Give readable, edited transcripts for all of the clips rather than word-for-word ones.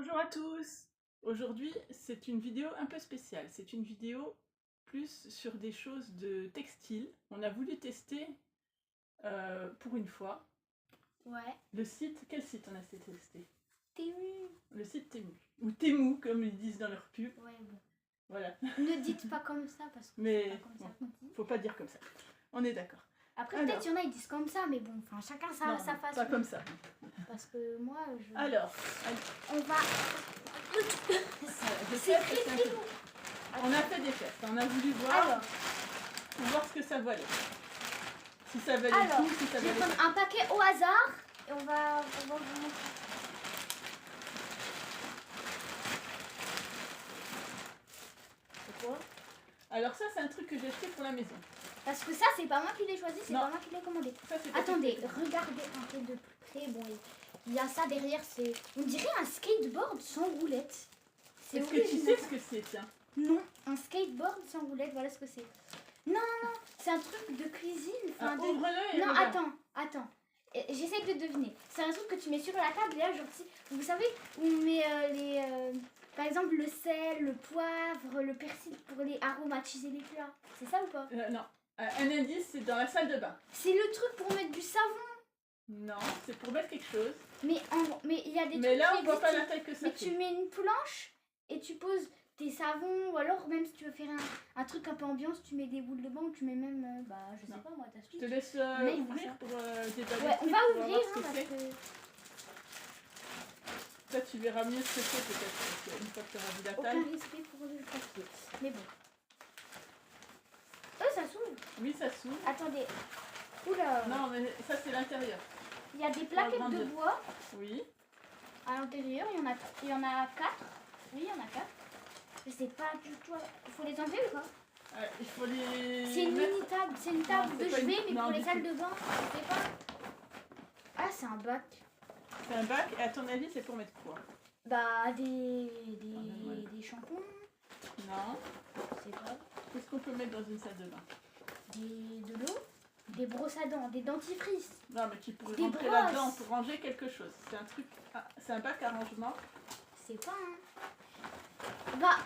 Bonjour à tous. Aujourd'hui, c'est une vidéo un peu spéciale. C'est une vidéo plus sur des choses de textile. On a voulu tester pour une fois. Ouais. Le site, quel site on a testé? Temu. Le site Temu. Ou Temu, comme ils disent dans leur pub. Ouais, bon. Voilà. Ne dites pas comme ça parce que Mais c'est pas comme bon, ça qu'on dit. faut pas dire comme ça. On est d'accord. Après, peut-être il y en a ils disent comme ça, mais bon, enfin, chacun sa façon. Pas comme ça. Parce que moi, je. Alors, On va. c'est très lourd. On a fait des tests. On a voulu voir, pour voir ce que ça valait. Si ça valait le coup, si ça je vais valait prendre un paquet au hasard et on va vous montrer. C'est quoi? Alors ça, c'est un truc que j'ai acheté pour la maison. Parce que ça, c'est pas moi qui l'ai choisi, c'est pas moi qui l'ai commandé. Ça, attendez, regardez un peu de plus près. Bon, il y a ça derrière, c'est... On dirait un skateboard sans roulette. Est-ce que tu sais ce que c'est, tiens? Non, un skateboard sans roulette, voilà ce que c'est. Non, c'est un truc de cuisine. Ouvre-le et non, regarde. attends. J'essaie de deviner. C'est un truc que tu mets sur la table et là, genre, vous savez, où on met par exemple, le sel, le poivre, le persil pour les aromatiser les plats. C'est ça ou pas? Non. Un indice, c'est dans la salle de bain. C'est le truc pour mettre du savon. Non, c'est pour mettre quelque chose. Mais il y a des trucs. Mais là, on voit pas la taille que ça mais fait. tu mets une planche et tu poses tes savons, ou alors même si tu veux faire un truc un peu ambiance, tu mets des boules de bain ou tu mets même, je sais pas moi, ta suite. Je te laisse ouvrir pour détailler. Ouais, on va ouvrir ce que parce c'est. que... Ça, tu verras mieux ce que c'est peut-être, une fois que tu auras vu la taille. Aucun respect pour le papier. Mais bon. Oh, ça s'ouvre. Oui, ça s'ouvre. Attendez. Oula. Non, mais ça, c'est l'intérieur. Il y a des plaquettes de bois. Oui. À l'intérieur, il y en a 4. Oui, il y en a 4. Je sais pas du tout. Il faut les enlever ou pas? Il faut les... C'est une mini table. C'est une table de chevet, mais pour les salles tout. de bain. Je sais pas. Ah, c'est un bac. C'est un bac, et à ton avis, c'est pour mettre quoi? Bah, des shampoings. Non. Je sais pas. Qu'est-ce qu'on peut mettre dans une salle de bain? De l'eau. Des brosses à dents, des dentifrices. Non, mais tu pourrais Des rentrer là-dedans pour ranger quelque chose. C'est un truc... c'est un bac à rangement. C'est pas, Bah,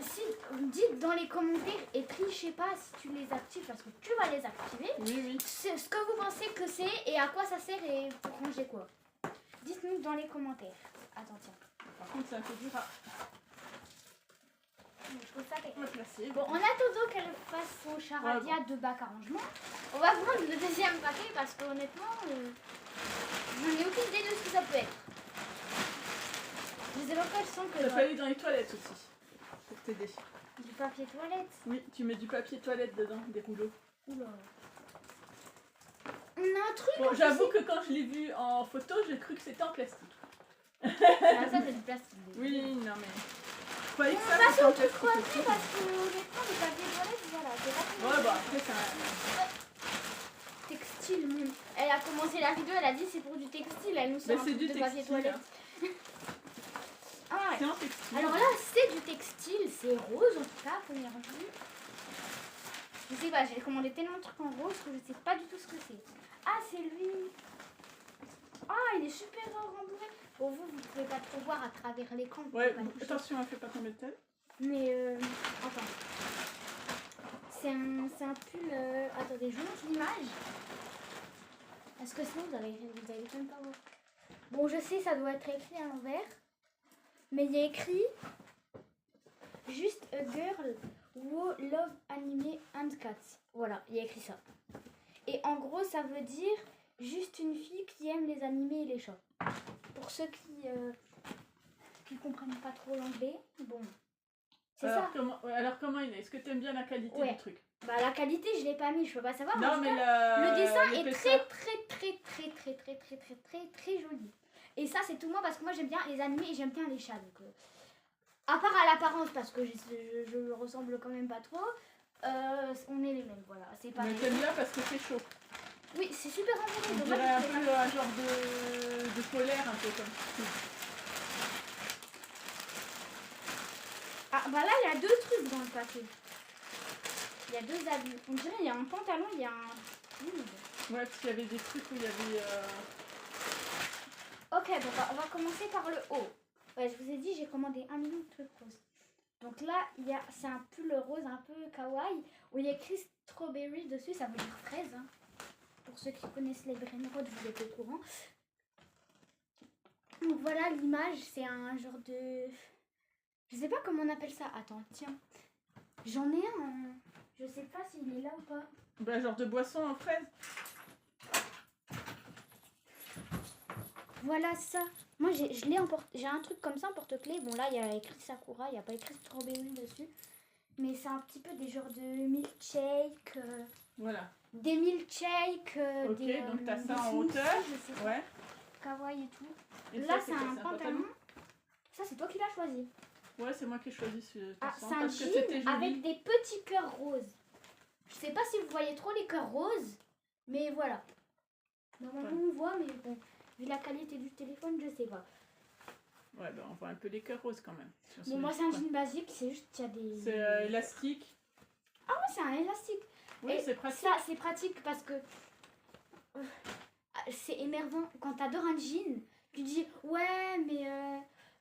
si vous dites dans les commentaires et trichez pas si tu les actives parce que tu vas les activer. Oui. C'est ce que vous pensez que c'est et à quoi ça sert et pour ranger quoi. Dites-nous dans les commentaires. Attends, tiens. Par contre, c'est un peu dur à placer. Bon, en attendant qu'elle fasse son charadia de bac à rangement, on va prendre le deuxième paquet parce que honnêtement, je n'ai aucune idée de ce que ça peut être. Je sais pas quoi, je sens que... Ça peut aller dans les toilettes aussi, pour t'aider. Du papier toilette. Oui, tu mets du papier toilette dedans, des rouleaux. Oula. On a un truc. Bon, j'avoue que quand je l'ai vu en photo, j'ai cru que c'était en plastique. Ah, ça c'est du plastique. Oui, non mais... On va passer au truc après parce que honnêtement, le papier toilette, voilà, c'est pas... Ouais, bah après c'est un... Textile, mon... Elle a commencé la vidéo, elle a dit c'est pour du textile, elle nous sort un truc de papier toilette. Ah ouais. C'est en textile. Alors là, c'est du textile, c'est rose en tout cas, première vue. Je sais pas, j'ai commandé tellement de trucs en rose que je sais pas du tout ce que c'est. Ah, c'est lui. Ah, il est super rembourré. Pour vous, vous pouvez pas trop voir à travers l'écran. Ouais, attention, elle fait pas tomber de tête. Mais attends. C'est un pull. Attendez, je vous montre l'image. Parce que sinon, vous allez même pas voir. Bon, je sais, ça doit être écrit à l'envers. Mais il y a écrit juste a girl who love anime and cats. Voilà, il y a écrit ça. Et en gros, ça veut dire juste une fille qui aime les animés et les chats. Pour ceux qui comprennent pas trop l'anglais, bon. C'est ça. Alors comment il est? Est-ce que tu aimes bien la qualité du truc? Bah la qualité, je l'ai pas mis, je peux pas savoir. Non, mais le dessin est très joli. Et ça, c'est tout moi parce que moi j'aime bien les animés et j'aime bien les chats. Donc, à part à l'apparence, parce que je ressemble quand même pas trop, on est les mêmes, voilà. C'est pas. Mais t'aimes bien parce que c'est chaud. Oui, c'est super rembourré. On dirait un peu un genre de polaire, un peu comme ça. Ah bah là, il y a deux trucs dans le paquet. Il y a deux habits. On dirait il y a un pantalon, il y a un... Ouais, parce qu'il y avait des trucs où il y avait... Ok, donc on va commencer par le haut. Ouais, je vous ai dit, j'ai commandé 1 million de trucs roses. Donc là, c'est un pull rose un peu kawaii où il y a écrit strawberry dessus, ça veut dire fraise. Hein. Pour ceux qui connaissent les brainrods, vous êtes au courant. Donc voilà l'image, c'est un genre de... Je sais pas comment on appelle ça. Attends, tiens. J'en ai un en... Je sais pas s'il est là ou pas. Bah, genre de boisson en fraise. Voilà ça. Moi, j'ai un truc comme ça en porte-clés. Bon, là, il y a écrit Sakura. Il n'y a pas écrit strawberry dessus. Mais c'est un petit peu des genres de milkshake. Voilà. Des milkshakes. Ok, des, donc t'as des ça en smoothies, hauteur. je sais pas. Ouais. Kawaii et tout. Et Là, ça, c'est quoi, un pantalon. Ça, c'est toi qui l'as choisi. Ouais, c'est moi qui ai choisi ce Ah, sang c'est un parce que c'était jean joli. avec des petits cœurs roses. Je sais pas si vous voyez trop les cœurs roses, mais voilà. Normalement, on voit, mais bon, vu la qualité du téléphone, je sais pas. Ouais, bah on voit un peu les cœurs roses quand même. Bon, moi, c'est un jean basique, c'est juste qu'il y a des... C'est élastique. Ah ouais, c'est un élastique. Oui, Et c'est pratique. ça, c'est pratique parce que c'est énervant. Quand t'adores un jean, tu dis, ouais,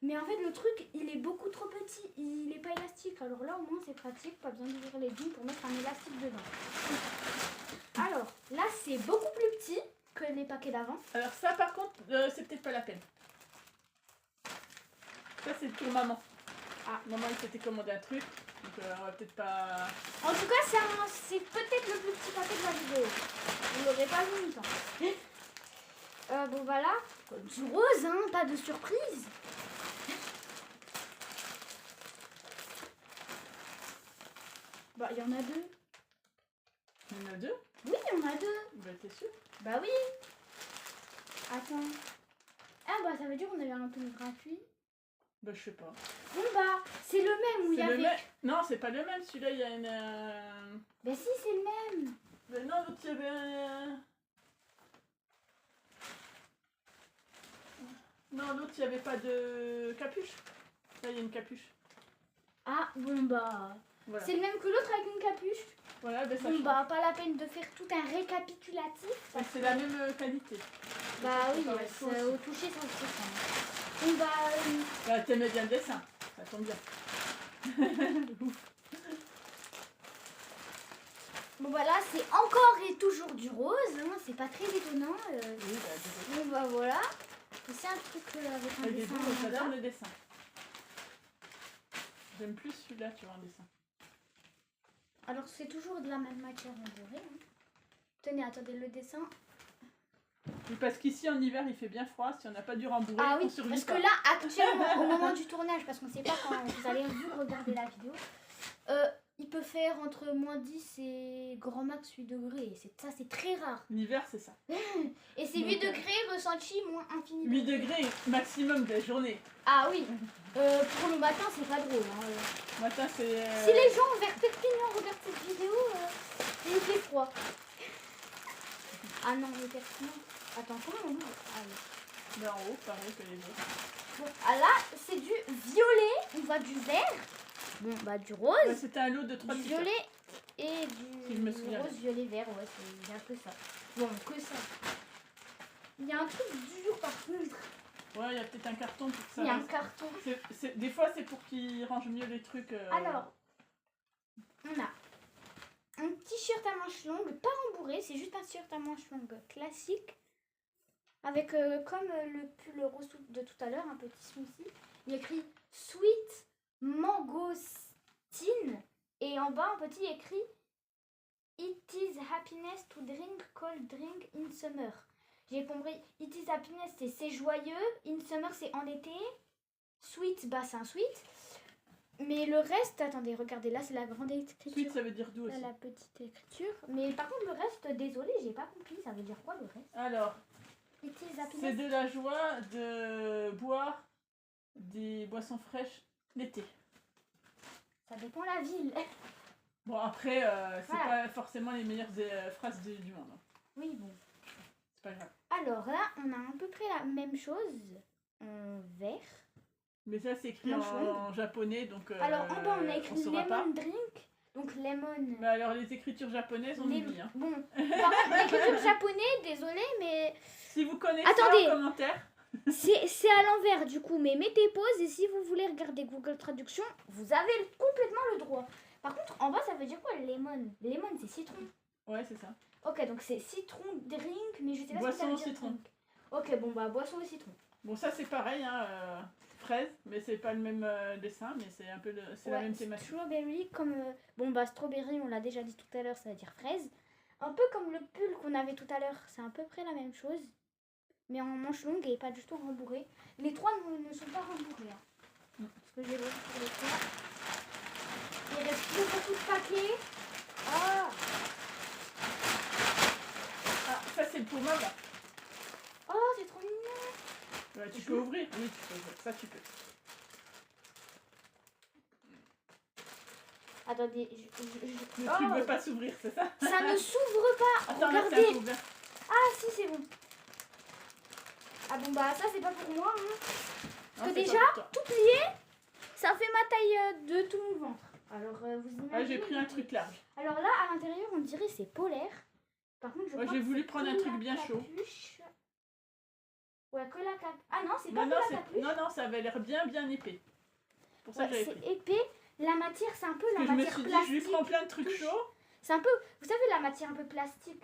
mais en fait, le truc, il est beaucoup trop petit. Il est pas élastique. Alors là, au moins, c'est pratique. Pas besoin d'ouvrir les jeans pour mettre un élastique dedans. Alors, là, c'est beaucoup plus petit que les paquets d'avant. Alors ça, par contre, c'est peut-être pas la peine. Ça, c'est pour maman. Ah, maman, il s'était commandé un truc. Donc, on va peut-être pas... En tout cas, c'est peut-être le plus petit paquet de la vidéo. Vous l'aurez pas vu longtemps. Bon, voilà. Du rose, hein, pas de surprise. Bah, il y en a deux. Il y en a deux? Oui, il y en a deux. Bah, t'es sûr? Bah oui. Attends. Ah, bah, ça veut dire qu'on avait un peu gratuit. Bah, je sais pas. Bon, bah, c'est le même où il y avait... Non, c'est pas le même. Celui-là, il y a une... Bah si, c'est le même. Mais non, l'autre, il y avait un... Non, l'autre, il n'y avait pas de capuche. Là, il y a une capuche. Ah, bon, bah... Voilà. C'est le même que l'autre avec une capuche. Voilà, ben ça Bon, change. bah, pas la peine de faire tout un récapitulatif. Ouais, c'est la même qualité. Bah oui, pareil, toi aussi. au toucher, ça se sent. Bon, bah... Bah, t'aimais bien le dessin. Ça tombe bien. Bon, bah là, c'est encore et toujours du rose. Hein. C'est pas très étonnant. Oui, bah, Bon, bah voilà. C'est un truc avec un il est dessin. beau, j'adore le dessin. J'aime plus celui-là, tu vois, en dessin. Alors, c'est toujours de la même matière en doré. Hein. Tenez, attendez, le dessin. Oui, parce qu'ici, en hiver, il fait bien froid. Si on n'a pas du rembourré, Ah oui, on survit parce pas. que là, actuellement, au moment du tournage, parce qu'on sait pas quand vous allez vous regarder la vidéo, il peut faire entre moins 10 et grand max 8 degrés. Ça, c'est très rare. L'hiver, c'est ça. Et c'est 8 degrés ressenti moins infini. 8 degrés maximum de la journée. Ah oui. Pour le matin, c'est pas drôle. Hein. Matin, c'est... Si les gens vers Perpignan regardent cette vidéo, il fait froid. Ah non, le Perpignan. Attends, comment on dit? Ah oui. Mais en haut, pareil que les autres. Bon, ah là, c'est du violet. On voit du vert. Bon, bah du rose. Ouais, c'était un lot de 3 Du t-shirts. violet et Si je me du souviens rose, violet, vert. Ouais, il y a que ça. Bon, que ça. Il y a un truc dur par contre. Ouais, il y a peut-être un carton pour que ça Il y a un reste. carton. Des fois, c'est pour qu'ils rangent mieux les trucs. Alors, on a un t-shirt à manches longues, pas rembourré, c'est juste un t-shirt à manches longues classique. Avec, comme le pull rose de tout à l'heure, un petit smoothie. Il y a écrit Sweet Mangosteen. Et en bas, en petit, il y a écrit It is happiness to drink cold drink in summer. J'ai compris. It is happiness, c'est joyeux. In summer, c'est en été. Sweet, bah c'est un sweet. Mais le reste, attendez, regardez, là c'est la grande écriture. Sweet, ça veut dire doux Là, aussi. la petite écriture. Mais par contre, le reste, désolé, j'ai pas compris. Ça veut dire quoi le reste? Alors, It is c'est happiness. de la joie de boire des boissons fraîches l'été. Ça dépend la ville. Bon, après, c'est Voilà. pas forcément les meilleures phrases du monde. Hein. Oui, bon. C'est pas grave. Alors là, on a à peu près la même chose en vert. Mais ça, c'est écrit Manche longue. en japonais, donc Alors en bas, on a écrit saura pas. lemon drink. Donc lemon. Mais alors, les écritures japonaises, on oublie. Hein. Bon, par contre, l'écriture japonais, désolé, mais Si vous connaissez Attendez. en commentaire, C'est à l'envers du coup, mais mettez pause et si vous voulez regarder Google Traduction, vous avez complètement le droit. Par contre, en bas, ça veut dire quoi, lemon? Lemon, c'est citron. Ouais, c'est ça. Ok, donc c'est citron drink, mais je sais pas Boisson ce que ça veut au dire. citron. Drink. Ok, bon bah boisson au citron. Bon, ça c'est pareil, hein, fraise, mais c'est pas le même dessin, mais c'est un peu c'est la Ouais, même thématique. strawberry, comme. Bon bah strawberry, on l'a déjà dit tout à l'heure, ça veut dire fraise. Un peu comme le pull qu'on avait tout à l'heure, c'est à peu près la même chose. Mais en manche longue et pas du tout rembourré. Les trois ne sont pas rembourrés. Hein. Parce que j'ai l'autre pour les trois. Il reste plus beaucoup de paquets. Ah, Ah, ça c'est le pommade là. oh, c'est trop mignon. Ouais, tu peux ouvrir? Oui, tu peux ouvrir. Ça tu peux. Attendez, Le truc veut pas s'ouvrir, c'est ça? ça ne s'ouvre pas. Attends, là, c'est un Regardez. peu ouvert. Ah si, c'est bon. Ah bon bah ça c'est pas pour moi. Hein. Non, que c'est déjà, pas pour toi. tout plié, ça fait ma taille de tout mon ventre. Alors vous imaginez. Ouais, j'ai pris un truc large. Alors là, à l'intérieur, on dirait c'est polaire. Par contre, je Ouais, crois j'ai que voulu c'est prendre que un truc la bien chaud. capuche. Ouais, que la capuche. Ah non, c'est pas Non, que non, la capuche. non, ça avait l'air bien épais. Pour ça Ouais, que j'avais c'est pris. épais. La matière, c'est un peu Parce la que je me matière suis dit, plastique. je lui prends plein de trucs chauds, C'est un peu, vous savez, la matière un peu plastique.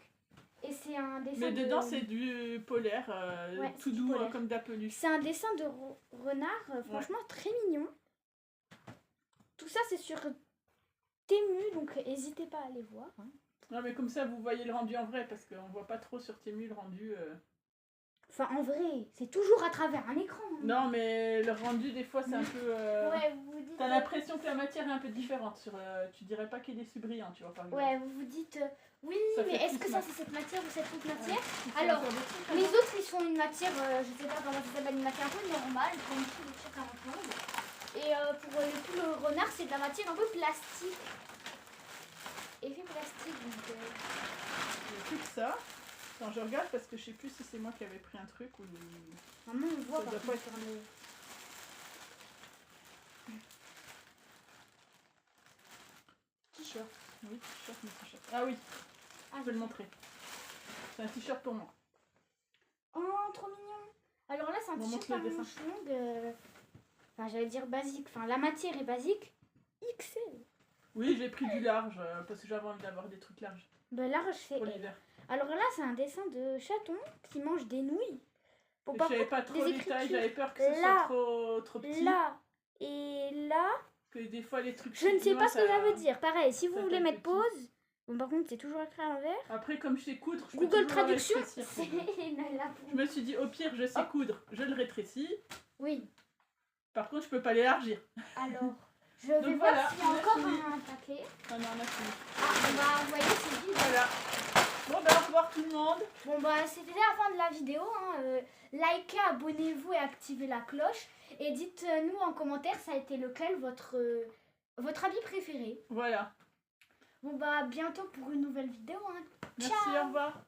Et c'est un dessin mais de... dedans c'est du polaire, Ouais, tout c'est du doux polaire. comme de la peluche. C'est un dessin de renard, franchement très mignon. Tout ça, c'est sur Temu, donc n'hésitez pas à aller voir. Hein. Non, mais comme ça vous voyez le rendu en vrai, parce qu'on voit pas trop sur Temu le rendu. Enfin, en vrai, c'est toujours à travers un écran. Hein. Non, mais le rendu des fois c'est un peu. Ouais, vous vous dites... T'as l'impression que la matière est un peu différente. Tu dirais pas qu'il est si brillant, tu vois, par exemple. Ouais, vous vous dites... oui, Ça mais fait est-ce plus que ça mat. c'est cette matière ou cette autre matière? Il faut Alors, encore des trucs, les hein. autres ils sont une matière, je sais pas comment ça s'appelle, une matière un peu normale, comme tout le truc à l'ensemble. Et pour tout le renard, c'est de la matière un peu plastique. Effet plastique, donc... Il y a plus que ça. Attends, je regarde parce que je sais plus si c'est moi qui avais pris un truc ou. Maman, on voit Ça par doit contre pas sur le... T-shirt. Oui, t-shirt, mais t-shirt. Ah oui, Ah, je peux le montrer. C'est un t-shirt pour moi. Oh, trop mignon. Alors là, c'est un On t-shirt montre à le dessin. manches longues. Enfin, j'allais dire basique. Enfin, la matière est basique. XL. Oui, j'ai pris du large parce que j'avais envie d'avoir des trucs larges Ben large, c'est pour L. l'hiver. Alors là, c'est un dessin de chaton qui mange des nouilles. Bon, Et par je savais contre, pas trop les les tailles, écritures, j'avais peur que ce là, soit trop petit. là et là, Que des fois les trucs. je ne sais loin, pas ce que ça veut dire. Pareil, si vous ça voulez fait mettre petit. pause, bon, par contre, c'est toujours écrit à l'envers. Après, comme je sais coudre, je peux Google toujours le Traduction, rétrécir. c'est là Je me suis dit, au pire, je sais Oh. coudre, je le rétrécis. Oui, Par contre, je peux pas l'élargir. alors, je vais Donc voir voilà, s'il y a on a encore fini. un paquet. Ah non, on a fini. Ah, bon, bah, vous voyez, c'est vide. Voilà. Bon, ben, au revoir tout le monde. Bon bah c'était la fin de la vidéo, hein. Likez, abonnez-vous et activez la cloche. Et dites-nous en commentaire ça a été lequel votre habit préféré. Voilà. Bon bah à bientôt pour une nouvelle vidéo. Hein. Merci, Ciao. au revoir.